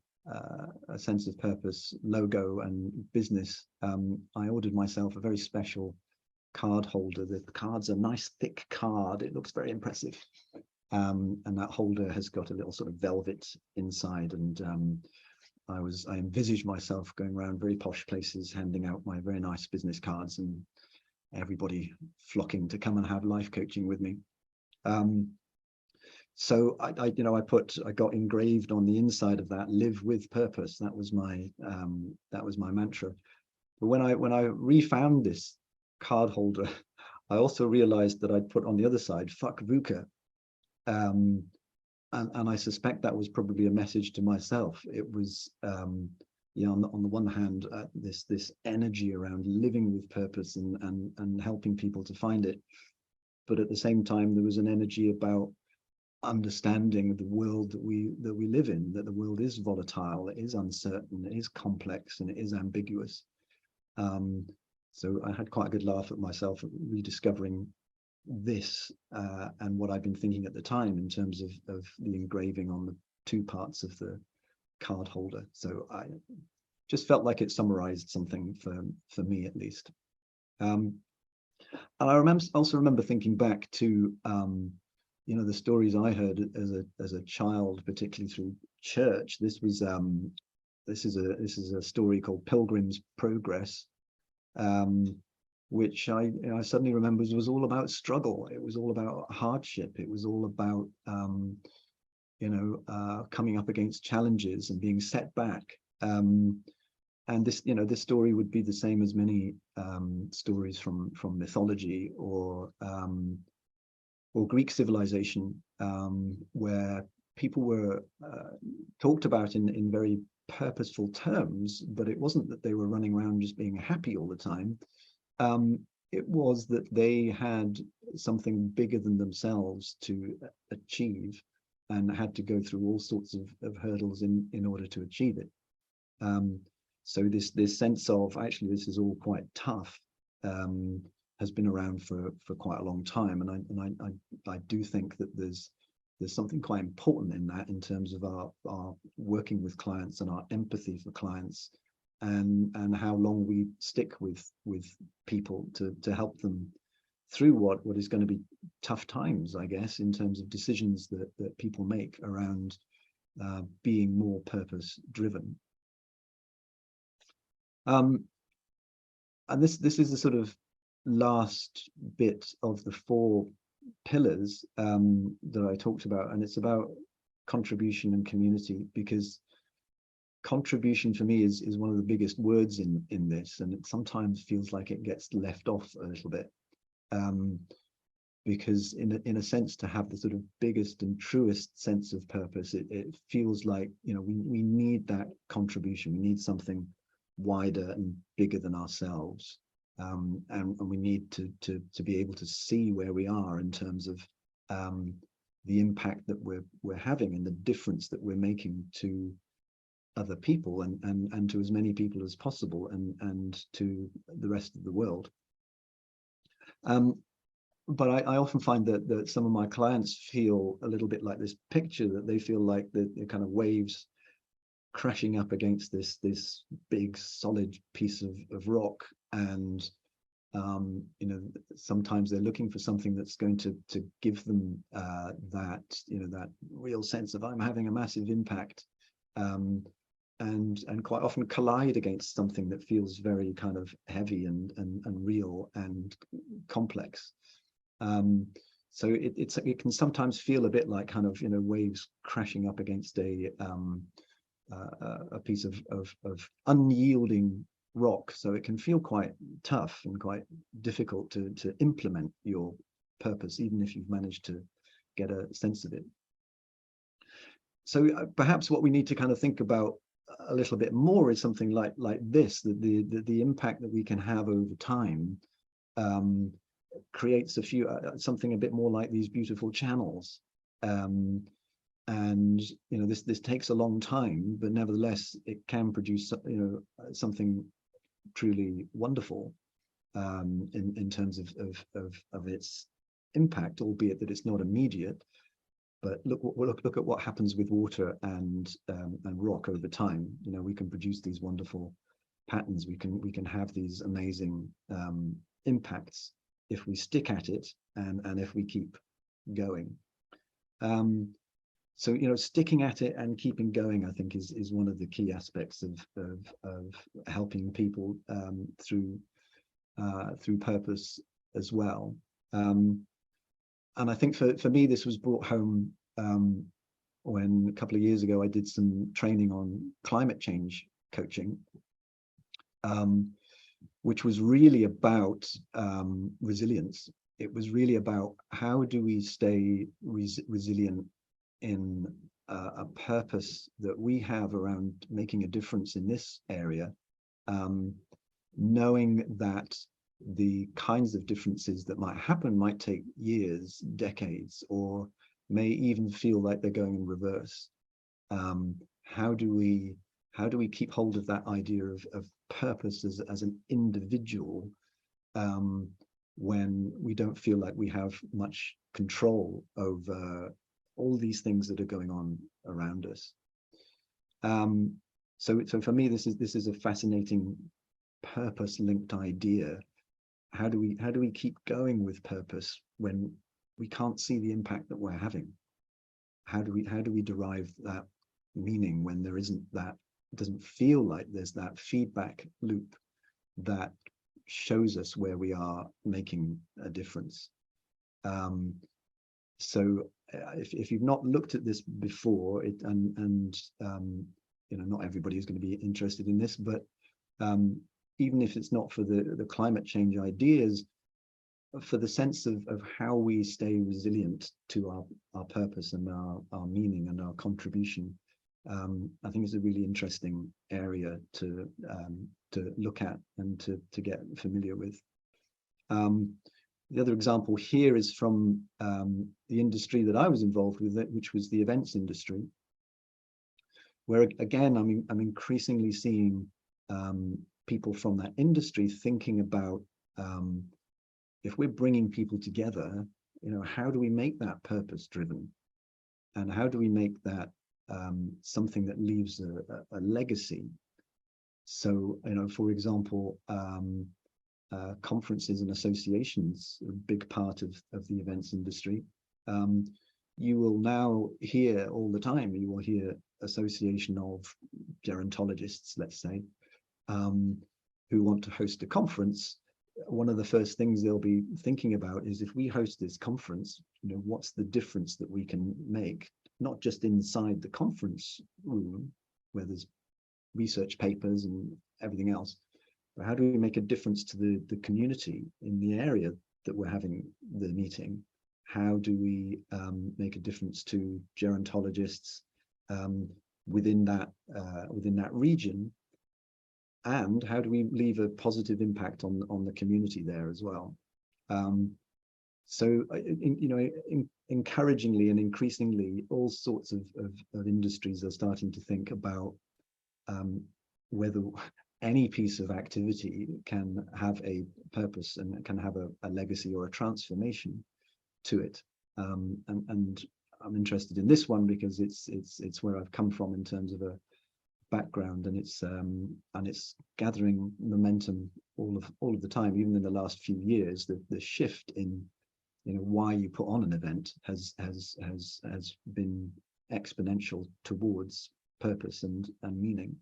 sense of purpose logo and business, I ordered myself a very special card holder. The card's a nice thick card. It looks very impressive. And that holder has got a little sort of velvet inside, and I envisaged myself going around very posh places handing out my very nice business cards and everybody flocking to come and have life coaching with me. So I got engraved on the inside of that, live with purpose. That was my mantra. But when I refound this card holder, I also realized that I'd put on the other side, fuck VUCA. And I suspect that was probably a message to myself. It was, on the one hand, this energy around living with purpose and helping people to find it. But at the same time, there was an energy about understanding the world that we live in, that the world is volatile, it is uncertain, it is complex, and it is ambiguous. So I had quite a good laugh at myself at rediscovering this and what I'd been thinking at the time in terms of the engraving on the two parts of the card holder. So I just felt like it summarized something for me, at least. And I also remember thinking back to the stories I heard as a child, particularly through church. This is a story called Pilgrim's Progress, which I suddenly remember was all about struggle. It was all about hardship. It was all about coming up against challenges and being set back. And this story would be the same as many stories from mythology or Greek civilization, where people were talked about in very purposeful terms, but it wasn't that they were running around just being happy all the time. It was that they had something bigger than themselves to achieve and had to go through all sorts of hurdles in order to achieve it. So this sense of actually this is all quite tough has been around for quite a long time, and I do think that there's something quite important in that in terms of our working with clients and our empathy for clients, and how long we stick with people to help them through what is going to be tough times, I guess, in terms of decisions that people make around being more purpose driven. And this is the sort of last bit of the 4 pillars that I talked about, and it's about contribution and community, because contribution for me is one of the biggest words in this, and it sometimes feels like it gets left off a little bit, because in a sense, to have the sort of biggest and truest sense of purpose, it feels like, you know, we need that contribution. We need something wider and bigger than ourselves, and we need to be able to see where we are in terms of the impact that we're having and the difference that we're making to other people and to as many people as possible, and to the rest of the world. But I often find that some of my clients feel a little bit like this picture, that they feel like the kind of waves crashing up against this big solid piece of rock, and you know, sometimes they're looking for something that's going to give them that, you know, that real sense of I'm having a massive impact, and quite often collide against something that feels very kind of heavy and real and complex. So it can sometimes feel a bit like kind of, you know, waves crashing up against a piece of unyielding rock. So it can feel quite tough and quite difficult to implement your purpose, even if you've managed to get a sense of it. So perhaps what we need to kind of think about a little bit more is something like this, that the impact that we can have over time creates something a bit more like these beautiful channels, and you know, this takes a long time, but nevertheless it can produce, you know, something truly wonderful in terms of its impact, albeit that it's not immediate. But look at what happens with water and rock over time. You know, we can produce these wonderful patterns. We can have these amazing impacts if we stick at it and if we keep going. So, you know, sticking at it and keeping going, I think, is one of the key aspects of helping people through purpose as well. And I think for me, this was brought home when a couple of years ago I did some training on climate change coaching, which was really about resilience. It was really about how do we stay resilient in a purpose that we have around making a difference in this area, knowing that the kinds of differences that might happen might take years, decades, or may even feel like they're going in reverse. How do we keep hold of that idea of purpose as an individual when we don't feel like we have much control over all these things that are going on around us? So for me, this is a fascinating purpose-linked idea. How do we keep going with purpose when we can't see the impact that we're having? How do we derive that meaning when there isn't that, it doesn't feel like there's that feedback loop that shows us where we are making a difference? So if you've not looked at this before, and you know, not everybody is going to be interested in this, but even if it's not for the climate change ideas, for the sense of how we stay resilient to our purpose and our meaning and our contribution, I think it's a really interesting area to look at and to get familiar with. The other example here is from the industry that I was involved with, which was the events industry, where again I'm increasingly seeing people from that industry thinking about, if we're bringing people together, you know, how do we make that purpose driven, and how do we make that something that leaves a legacy? So, you know, for example, conferences and associations are a big part of the events industry. You will now hear all the time, you will hear association of gerontologists, let's say, who want to host a conference. One of the first things they'll be thinking about is, if we host this conference, you know, what's the difference that we can make, not just inside the conference room where there's research papers and everything else. But how do we make a difference to the community in the area that we're having the meeting? How do we make a difference to gerontologists within that region? And how do we leave a positive impact on the community there as well? So, encouragingly and increasingly, all sorts of industries are starting to think about whether any piece of activity can have a purpose and can have a legacy or a transformation to it. And I'm interested in this one because it's where I've come from in terms of a background, and it's gathering momentum all of the time. Even in the last few years, the shift in why you put on an event has been exponential towards purpose and meaning.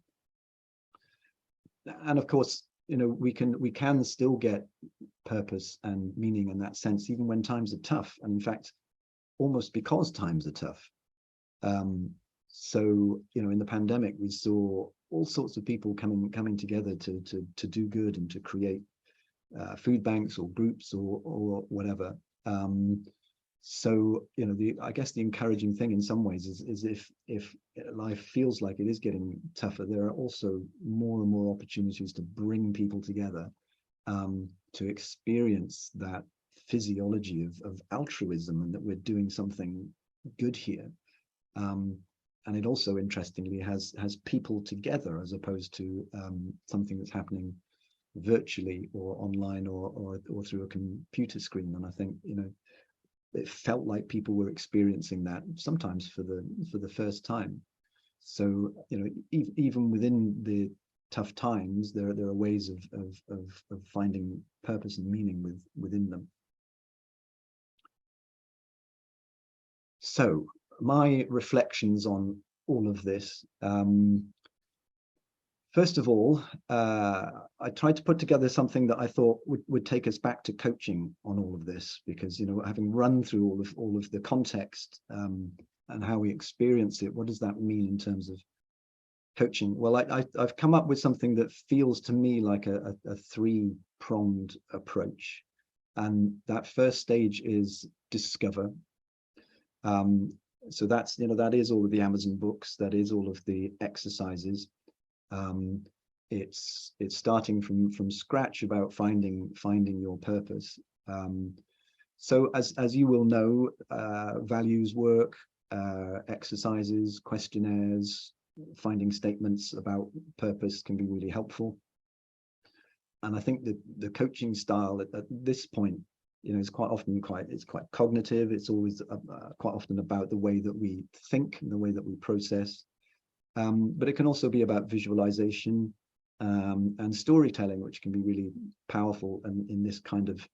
And of course, we can still get purpose and meaning in that sense even when times are tough, and in fact almost because times are tough. So in the pandemic we saw all sorts of people coming together to do good and to create food banks or groups or whatever. So I guess the encouraging thing in some ways is if life feels like it is getting tougher, there are also more and more opportunities to bring people together, to experience that physiology of altruism and that we're doing something good here. And it also interestingly has people together as opposed to something that's happening virtually or online or through a computer screen. And I think it felt like people were experiencing that sometimes for the first time. So even within the tough times, there are ways of finding purpose and meaning within them. So my reflections on all of this. First of all, I tried to put together something that I thought would take us back to coaching on all of this, because having run through all of the context and how we experience it, what does that mean in terms of coaching? Well, I've come up with something that feels to me like a three-pronged approach, and that first stage is discover. So that's that is all of the Amazon books, that is all of the exercises. It's starting from scratch about finding your purpose. So as you will know, values work, exercises, questionnaires, finding statements about purpose can be really helpful. And I think that the coaching style at this point, is quite often quite cognitive. It's always quite often about the way that we think and the way that we process. But it can also be about visualization and storytelling, which can be really powerful in this kind of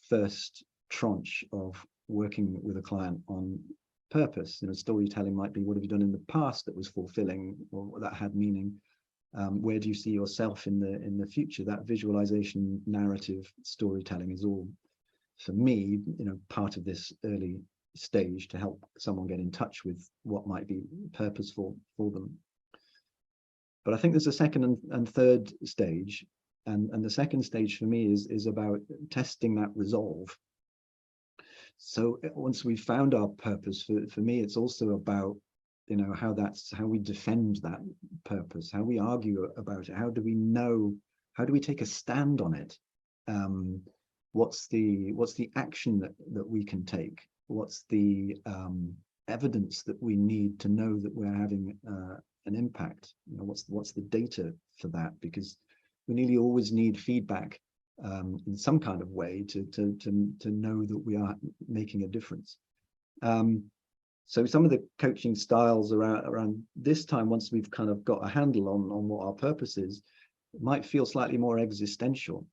first tranche of working with a client on purpose. Storytelling might be, what have you done in the past that was fulfilling or that had meaning? Where do you see yourself in the future? That visualization, narrative, storytelling is all, for me, part of this early stage to help someone get in touch with what might be purposeful for them. But I think there's a second and third stage, and the second stage for me is about testing that resolve. So once we've found our purpose, for me it's also about how we defend that purpose, how we argue about it, how do we take a stand on it, what's the action that we can take, what's the evidence that we need to know that we're having an impact, what's the data for that, because we nearly always need feedback in some kind of way to know that we are making a difference. So some of the coaching styles around this time, once we've kind of got a handle on what our purpose is, might feel slightly more existential.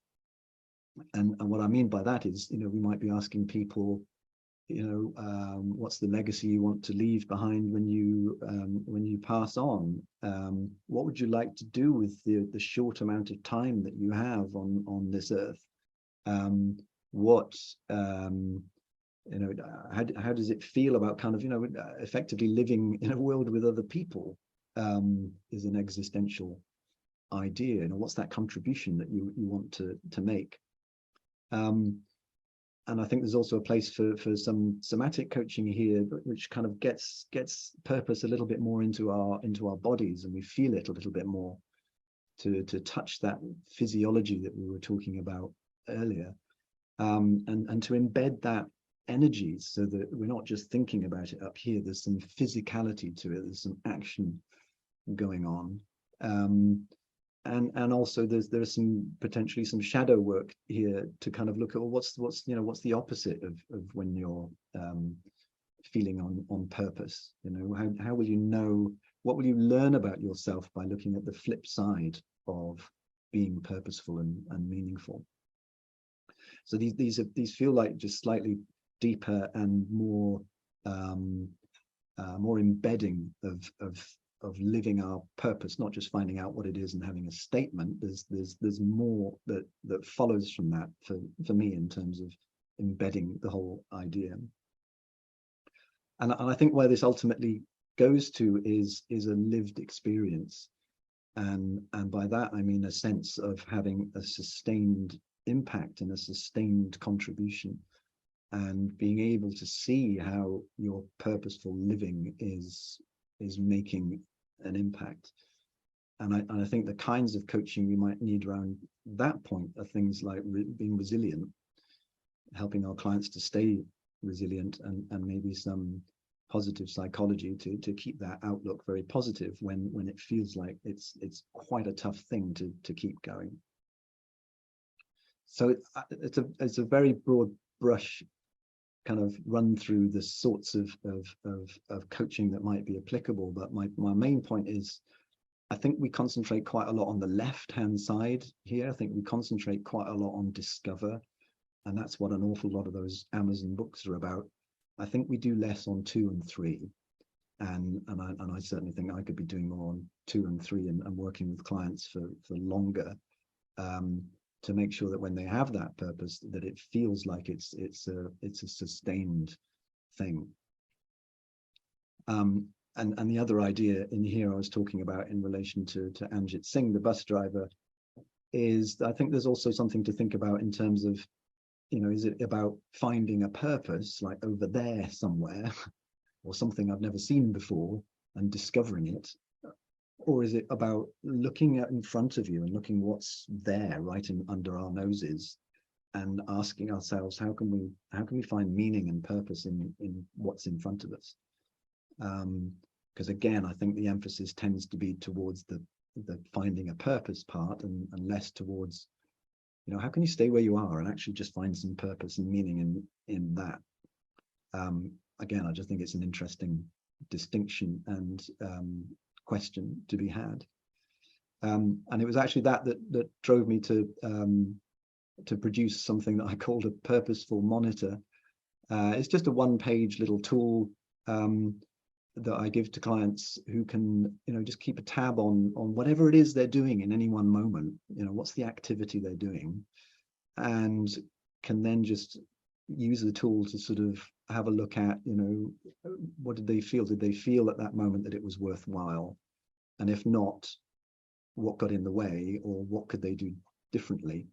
And what I mean by that is, we might be asking people, what's the legacy you want to leave behind when you pass on? What would you like to do with the short amount of time that you have on this earth? How does it feel about kind of effectively living in a world with other people? is an existential idea. You know, what's that contribution that you want to make? And I think there's also a place for some somatic coaching here, which kind of gets purpose a little bit more into our bodies, and we feel it a little bit more, to touch that physiology that we were talking about earlier, and to embed that energy, so that we're not just thinking about it up here. There's some physicality to it. There's some action going on. And also there's some potentially some shadow work here to kind of look at, well, what's the opposite of when you're feeling on purpose. You know, how will you know, what will you learn about yourself by looking at the flip side of being purposeful and meaningful? So these feel like just slightly deeper and more embedding of living our purpose, not just finding out what it is and having a statement. There's more that follows from that for me, in terms of embedding the whole idea. And I think where this ultimately goes to is a lived experience, and by that I mean a sense of having a sustained impact and a sustained contribution, and being able to see how your purposeful living is making an impact. And I think the kinds of coaching we might need around that point are things like being resilient, helping our clients to stay resilient, and maybe some positive psychology to keep that outlook very positive when it feels like it's quite a tough thing to keep going. So it's a very broad brush kind of run through the sorts of coaching that might be applicable. But my main point is, I think we concentrate quite a lot on the left-hand side here. I think we concentrate quite a lot on discover, and that's what an awful lot of those Amazon books are about. I think we do less on 2 and 3, and I certainly think I could be doing more on 2 and 3 and working with clients for longer, to make sure that when they have that purpose, that it feels like it's a sustained thing. And the other idea in here I was talking about in relation to Anjit Singh, the bus driver, is I think there's also something to think about in terms of, you know, is it about finding a purpose like over there somewhere, or something I've never seen before and discovering it? Or is it about looking at in front of you and looking what's there right under our noses, and asking ourselves, how can we find meaning and purpose in what's in front of us? Because again, I think the emphasis tends to be towards the finding a purpose part, and less towards, you know, how can you stay where you are and actually just find some purpose and meaning in that. Again, I just think it's an interesting distinction and question to be had, and it was actually that drove me to produce something that I called a purposeful monitor. It's just a one-page little tool that I give to clients who can, you know, just keep a tab on whatever it is they're doing in any one moment. You know, what's the activity they're doing, and can then just use the tool to sort of have a look at, you know, what did they feel? Did they feel at that moment that it was worthwhile? And if not, what got in the way, or what could they do differently?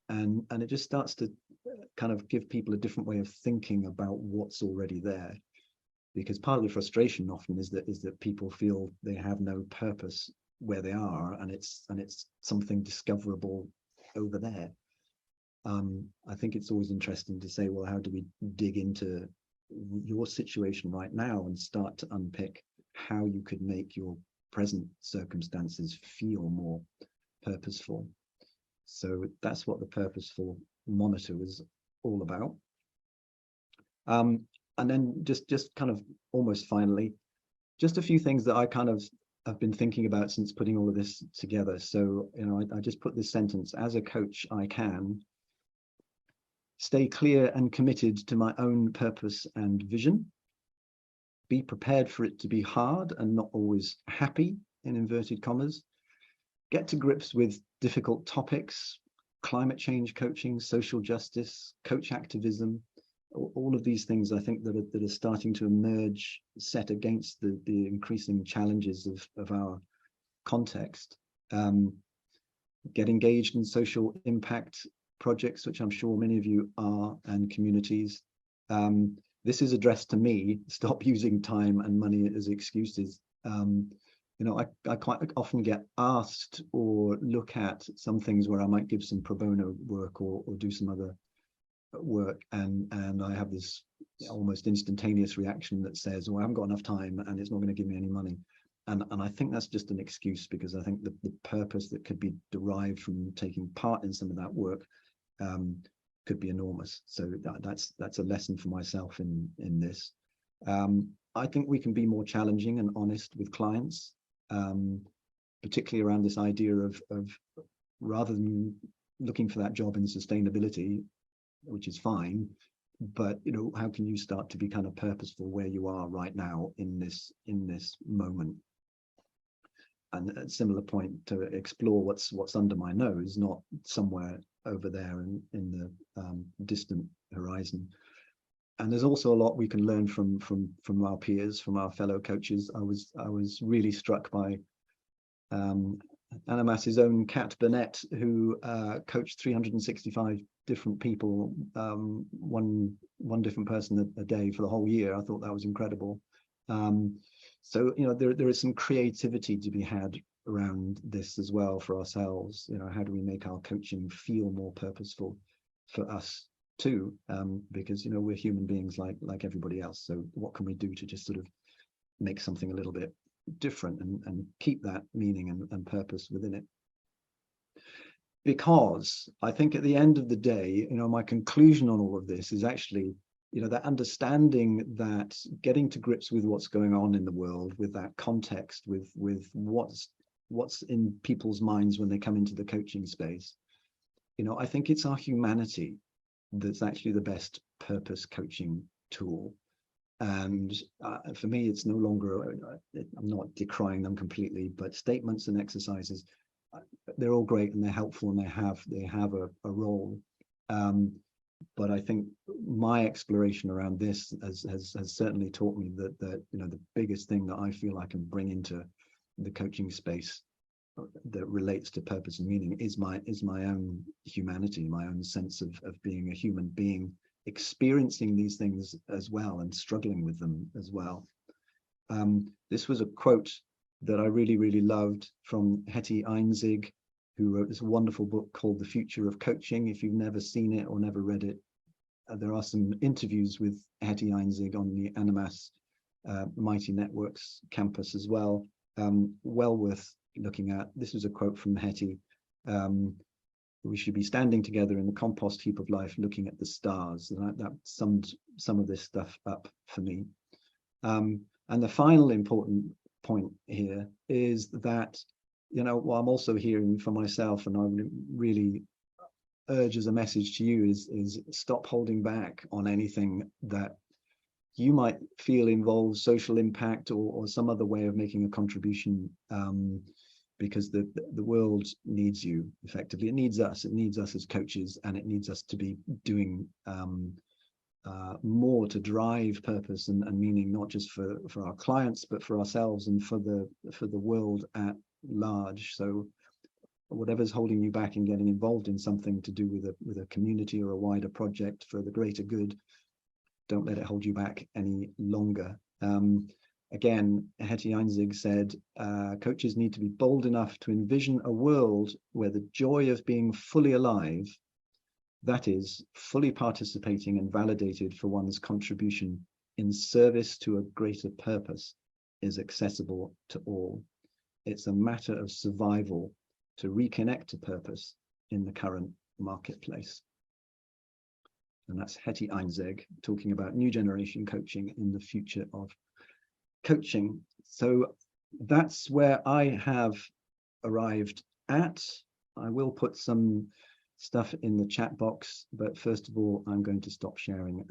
And it just starts to kind of give people a different way of thinking about what's already there. Because part of the frustration often is that people feel they have no purpose where they are, and it's something discoverable over there. I think it's always interesting to say, well, how do we dig into your situation right now and start to unpick how you could make your present circumstances feel more purposeful? So that's what the purposeful monitor is all about. And then just kind of almost finally, just a few things that I kind of have been thinking about since putting all of this together. So, you know, I just put this sentence: as a coach, I can stay clear and committed to my own purpose and vision, be prepared for it to be hard and not always happy, in inverted commas, get to grips with difficult topics, climate change coaching, social justice, coach activism, all of these things I think that are starting to emerge, set against the increasing challenges of our context. Get engaged in social impact projects, which I'm sure many of you are, and communities. This is addressed to me. Stop using time and money as excuses. You know, I quite often get asked or look at some things where I might give some pro bono work or do some other work, and I have this almost instantaneous reaction that says, well, I haven't got enough time and it's not going to give me any money. And I think that's just an excuse, because I think the purpose that could be derived from taking part in some of that work could be enormous. So that's a lesson for myself in this. I think we can be more challenging and honest with clients, particularly around this idea of rather than looking for that job in sustainability, which is fine, but you know, how can you start to be kind of purposeful where you are right now in this moment? And a similar point, to explore what's under my nose, not somewhere over there in the distant horizon. And there's also a lot we can learn from our peers, from our fellow coaches. I was really struck by Animas's own Kat Burnett, who coached 365 different people, one different person a day for the whole year. I thought that was incredible. So you know, there is some creativity to be had around this as well for ourselves. You know, how do we make our coaching feel more purposeful for us too? Because you know, we're human beings like everybody else. So what can we do to just sort of make something a little bit different and keep that meaning and purpose within it? Because I think at the end of the day, you know, my conclusion on all of this is actually, you know, that understanding, that getting to grips with what's going on in the world, with that context, with what's in people's minds when they come into the coaching space. You know, I think it's our humanity that's actually the best purpose coaching tool. And for me, it's no longer, I'm not decrying them completely, but statements and exercises, they're all great and they're helpful and they have a role. But I think my exploration around this has certainly taught me that you know, the biggest thing that I feel I can bring into the coaching space that relates to purpose and meaning is my own humanity, my own sense of being a human being, experiencing these things as well and struggling with them as well. This was a quote that I really loved from Hetty Einzig, who wrote this wonderful book called The Future of Coaching. If you've never seen it or never read it, there are some interviews with Hetty Einzig on the Animas Mighty Networks campus as well. Well worth looking at. This is a quote from Hetty. We should be standing together in the compost heap of life looking at the stars. And that summed some of this stuff up for me. And the final important point here is that, you know, what I'm also hearing for myself, and I would really urge as a message to you, is stop holding back on anything that you might feel involves social impact or some other way of making a contribution, because the world needs you effectively. It needs us as coaches, and it needs us to be doing more to drive purpose and meaning, not just for our clients, but for ourselves and for the world at large. So whatever's holding you back in getting involved in something to do with a community or a wider project for the greater good, don't let it hold you back any longer. Again, Hetty Einzig said, coaches need to be bold enough to envision a world where the joy of being fully alive, that is, fully participating and validated for one's contribution in service to a greater purpose, is accessible to all. It's a matter of survival to reconnect to purpose in the current marketplace. And that's Hetty Einzig talking about new generation coaching in the future of coaching. So that's where I have arrived at. I will put some stuff in the chat box, but first of all, I'm going to stop sharing